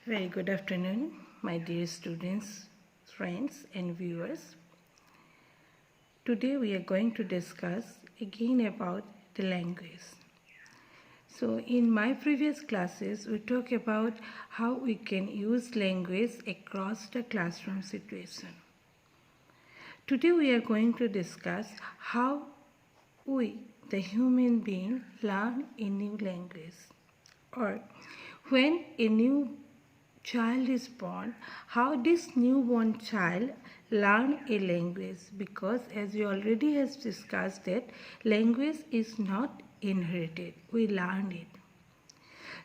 Very good afternoon, my dear students, friends, and viewers. Today we are going to discuss again about the language. So, in my previous classes, we talked about how we can use language across the classroom situation. Today we are going to discuss how we, the human being, learn a new language, or when a new child is born, how this newborn child learn a language, because as we already has discussed that language is not inherited, we learn it.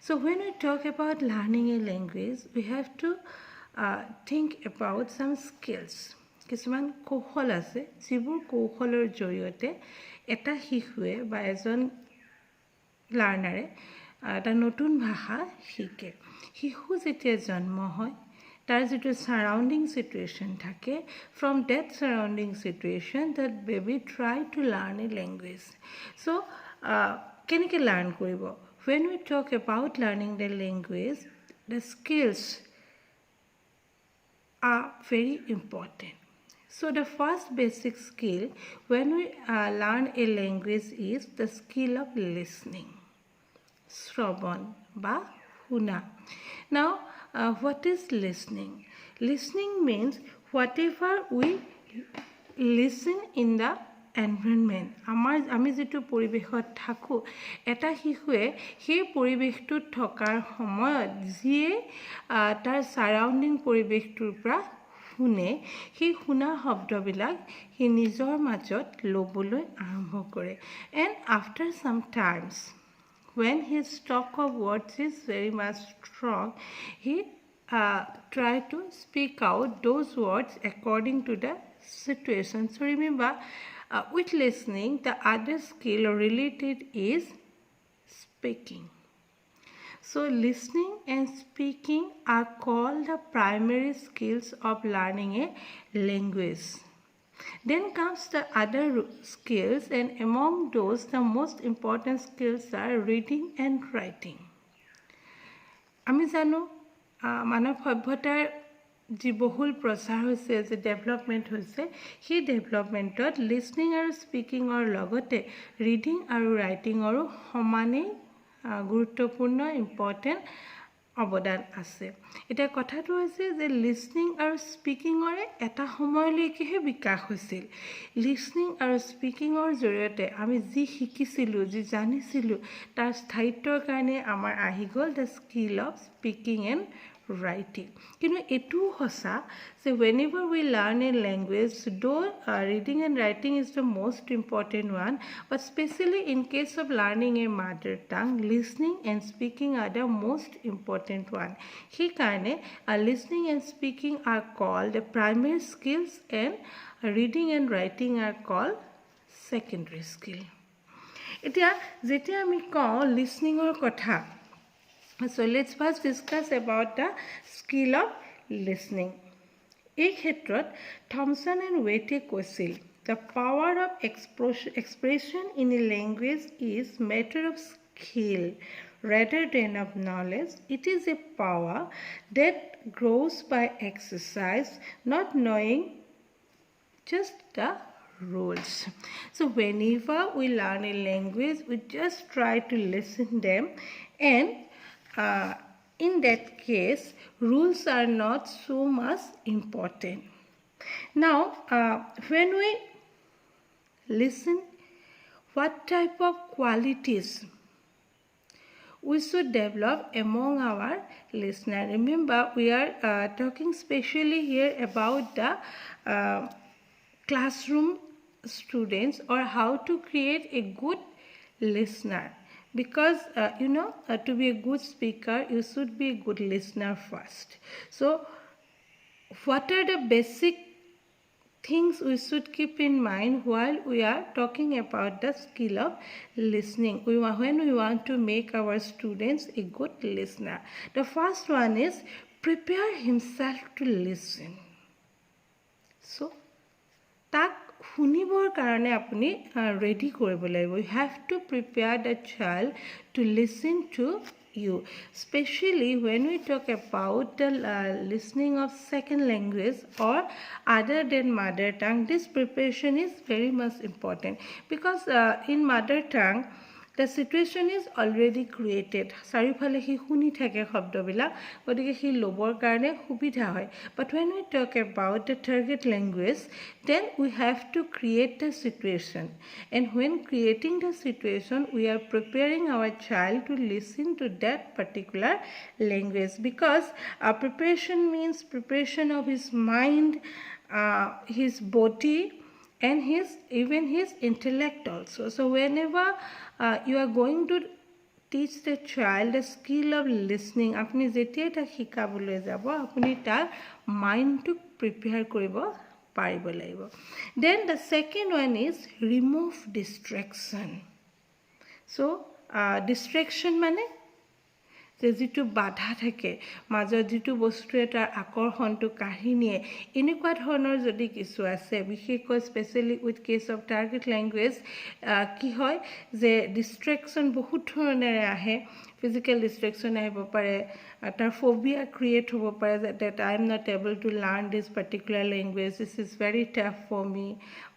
So when we talk about learning a language, we have to think about some skills. কিছুমান কৌশল আছে যিবোৰ কৌশলৰ জৰিয়তে এটা শিশুৱে বা এজন লাৰ্ণাৰে এটা নতুন ভাষা শিকে। শিশু যেতিয়া জন্ম হয় তাৰ যিটো সাৰাউণ্ডিং সিচুৱেশ্যন থাকে, from that surrounding situation that baby try to learn a language. So' কেনেকৈ লাৰ্ণ কৰিব? When we talk about learning the language, the skills are very important. So the first basic skill when we learn a language is the skill of listening. Shravan ba huna. Now, what is listening? Listening means whatever we listen in the environment. আমি যেটো পৰিবেশত থাকো, এটা শিশুৱে সেই পৰিবেশটোত থকাৰ সময়ত যিয়ে তাৰ সাৰাউণ্ডিং পৰিবেশটোৰ পৰা শুনে, সেই শুনা শব্দবিলাক সি নিজৰ মাজত ল'বলৈ আৰম্ভ কৰে। And after some times, when his stock of words is very much strong, he try to speak out those words according to the situation. So remember, with listening, the other skill related is speaking. So listening and speaking are called the primary skills of learning a language. Then comes the other skills, and among those the most important skills are reading and writing. আমি জানো মানৱ সভ্যতাৰ যি বহুল প্ৰচাৰ হৈছে, যে development হৈছে, সেই ডেভেলপমেণ্টত লিছনিং আৰু স্পিকিঙৰ লগতে ৰিডিং আৰু ৰাইটিঙৰো সমানেই গুৰুত্বপূৰ্ণ ইম্পৰ্টেণ্ট অৱদান আছে। এতিয়া কথাটো হৈছে যে লিছনিং আৰু স্পিকিঙৰে এটা সময়লৈকেহে বিকাশ হৈছিল। লিছনিং আৰু স্পিকিঙৰ জৰিয়তে আমি যি শিকিছিলোঁ, যি জানিছিলোঁ, তাৰ স্থায়িত্বৰ কাৰণে আমাৰ আহি গ'ল the skill of speaking and writing. কিন্তু এটোও সঁচা যে whenever we learn a language, though reading and writing is the most important one, but especially in case of learning a mother tongue, listening and speaking are the most important one. সেইকাৰণে listening and speaking are called the primary skills, and reading and writing are called secondary skill. এতিয়া যেতিয়া আমি কওঁ লিছনিঙৰ কথা, so let's first discuss about the skill of listening. এই ক্ষেত্ৰত Thomson and ওয়েটে কৈছিল, the power of expression in a language is matter of skill rather than of knowledge. It is a power that grows by exercise, not knowing just the rules. So whenever we learn a language, we just try to listen them, and in that case, rules are not so much important. Now, when we listen, what type of qualities we should develop among our listener? Remember, we are talking specially here about the classroom students, or how to create a good listener. Because to be a good speaker, you should be a good listener first. So what are the basic things we should keep in mind while we are talking about the skill of listening, when we want to make our students a good listener? The first one is prepare himself to listen. So তাক শুনিবৰ কাৰণে আপুনি ready কৰিব লাগিব। You have to prepare the child to listen to you, especially when we talk about the listening of second language or other than mother tongue. This preparation is very much important because in mother tongue the situation is already created. চাৰিওফালে সি শুনি থাকে শব্দবিলাক, গতিকে সি ল'বৰ কাৰণে সুবিধা হয়. But when we talk about the target language, then we have to create the situation. And when creating the situation, we are preparing our child to listen to that particular language, because preparation means preparation of his mind, his body, and even his intellect also. So whenever you are going to teach the child the skill of listening, apni jetia ta hikabole jabo apni tar mind to prepare koribo paribo laibo. Then the second one is remove distraction. So distraction mane যে যিটো বাধা থাকে মাজত, যিটো বস্তু এটাৰ আকৰ্ষণটো কাঢ়ি নিয়ে, এনেকুৱা ধৰণৰ যদি কিছু আছে, বিশেষকৈ specially with case of target language কি হয় যে ডিষ্ট্ৰেকশ্যন বহুত ধৰণেৰে আহে. ফিজিকেল ডিষ্ট্ৰেকশ্যন আহিব পাৰে, তাৰ ফোবিয়া ক্ৰিয়েট হ'ব পাৰে, that I am not able to learn this particular language, this is very tough for me,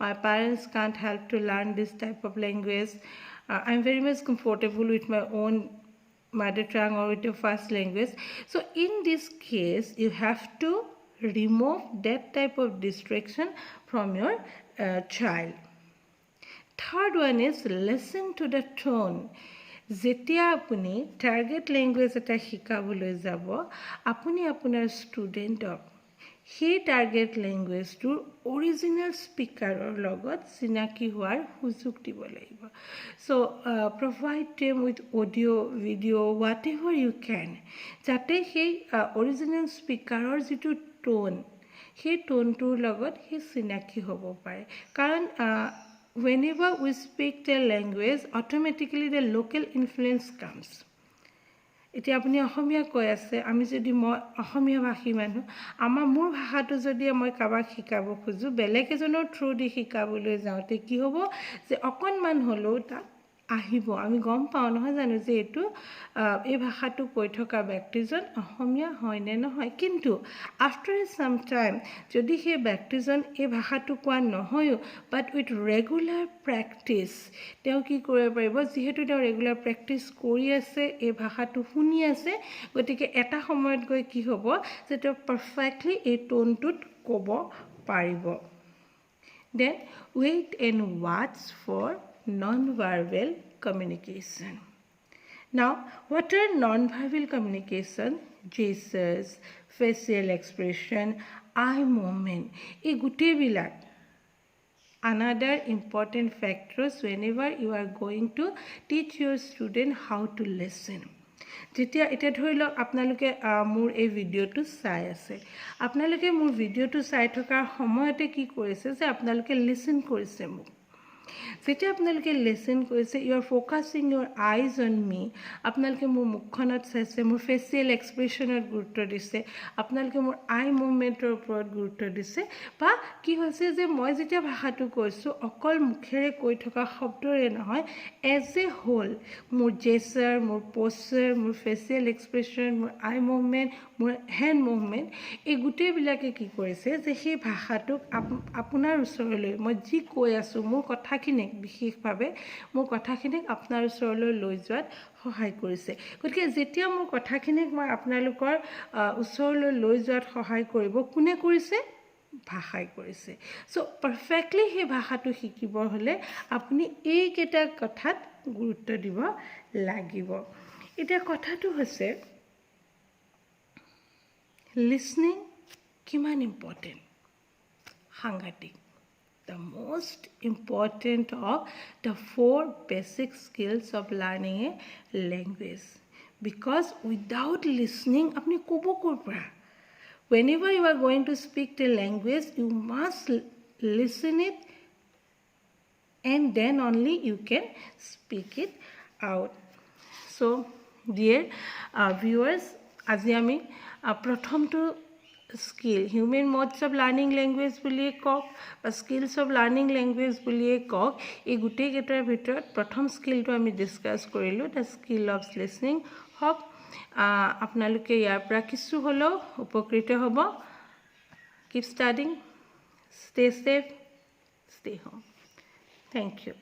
my parents can't help to learn this type of language, I am very much comfortable with my own mother tongue or with your first language. So in this case you have to remove that type of distraction from your child. Third one is listen to the tone. যেতিয়া আপুনি target language এটা শিকাবলৈ যাব, আপুনি আপোনাৰ ষ্টুডেণ্টক সেই target লেংগুৱেজটোৰ original স্পিকাৰৰ লগত চিনাকি হোৱাৰ সুযোগ দিব লাগিব. So provide them with audio, video, whatever you can, যাতে সেই অৰিজিনেল স্পিকাৰৰ যিটো টোন, সেই টোনটোৰ লগত সি চিনাকি হ'ব পাৰে. কাৰণ whenever we speak the language, automatically the local influence comes. এতিয়া আপুনি অসমীয়া কৈ আছে, আমি যদি মই অসমীয়া ভাষী মানুহ, মোৰ ভাষাটো যদি মই কাৰোবাক শিকাব খোজোঁ, বেলেগ এজনৰ থ্ৰু দি শিকাবলৈ যাওঁতে কি হ'ব যে অকণমান হ'লেও তাত আহিব, আমি গম পাওঁ নহয় জানো যে এইটো এই ভাষাটো কৈ থকা ব্যক্তিজন অসমীয়া হয় নে নহয়. কিন্তু আফটাৰ চাম টাইম যদি সেই ব্যক্তিজন এই ভাষাটো কোৱা নহয়ও, বাট উইথ ৰেগুলাৰ প্ৰেক্টিচ তেওঁ কি কৰিব পাৰিব, যিহেতু তেওঁ ৰেগুলাৰ প্ৰেক্টিচ কৰি আছে, এই ভাষাটো শুনি আছে, গতিকে এটা সময়ত গৈ কি হ'ব যে তেওঁ পাৰফেক্টলি এই টোনটোত ক'ব পাৰিব. Then wait and watch for non-verbal communication. Now, what are non-verbal communication? Gestures, facial expression, eye movement. এই গুটেবিলাক another important factors whenever you are going to teach your student how to listen. যেতিয়া এটা ধৰি লওক আপোনালোকে মোৰ এই ভিডিঅ'টো চাই আছে, আপোনালোকে মোৰ ভিডিঅ'টো চাই থকাৰ সময়তে কি কৰিছে যে আপোনালোকে লিসন কৰিছে মোক. যেতিয়া আপোনালোকে লিসন কৰিছে, you are focusing your eyes on me, আপোনালোকে মোৰ মুখখনত চাইছে, মোৰ ফেচিয়েল এক্সপ্ৰেশ্যনত গুৰুত্ব দিছে, আপোনালোকে মোৰ আই মুভমেণ্টৰ ওপৰত গুৰুত্ব দিছে, বা কি হৈছে যে মই যেতিয়া ভাষাটো কৈছোঁ অকল মুখেৰে কৈ থকা শব্দৰে নহয়, এজ এ হোল মোৰ জেচাৰ, মোৰ প'চাৰ, মোৰ ফেচিয়েল এক্সপ্ৰেশ্যন, মোৰ আই মুভমেণ্ট, মোৰ হেণ্ড মুভমেণ্ট, এই গোটেইবিলাকে কি কৰিছে যে সেই ভাষাটোক আপোনাৰ ওচৰলৈ মই যি কৈ আছোঁ, মোৰ কথাখিনিক বিশেষভাৱে মোৰ কথাখিনিক আপোনাৰ ওচৰলৈ লৈ যোৱাত সহায় কৰিছে. গতিকে যেতিয়া মোৰ কথাখিনিক মই আপোনালোকৰ ওচৰলৈ লৈ যোৱাত সহায় কৰিব, কোনে কৰিছে? ভাষাই কৰিছে. চ' পাৰফেক্টলি সেই ভাষাটো শিকিব হ'লে আপুনি এইকেইটা কথাত গুৰুত্ব দিব লাগিব. এতিয়া কথাটো হৈছে লিসনিং কিমান ইম্পৰ্টেণ্ট, সাংঘাতিক. The most important of the 4 basic skills of learning a language, because without listening apni kobo kor para. Whenever you are going to speak the language, you must listen it, and then only you can speak it out. So dear viewers, আজি আমি প্ৰথমটো skill, human modes of learning language বুলিয়ে কওক বা skills of learning language বুলিয়ে কওক, এই গোটেইকেইটাৰ ভিতৰত প্ৰথম স্কিলটো আমি ডিছকাছ কৰিলোঁ, দ্য স্কিল অফ লিসনিং. হওক আপোনালোকে ইয়াৰ পৰা কিছু হ'লেও উপকৃত হ'ব Keep studying, stay safe, stay home. Thank you.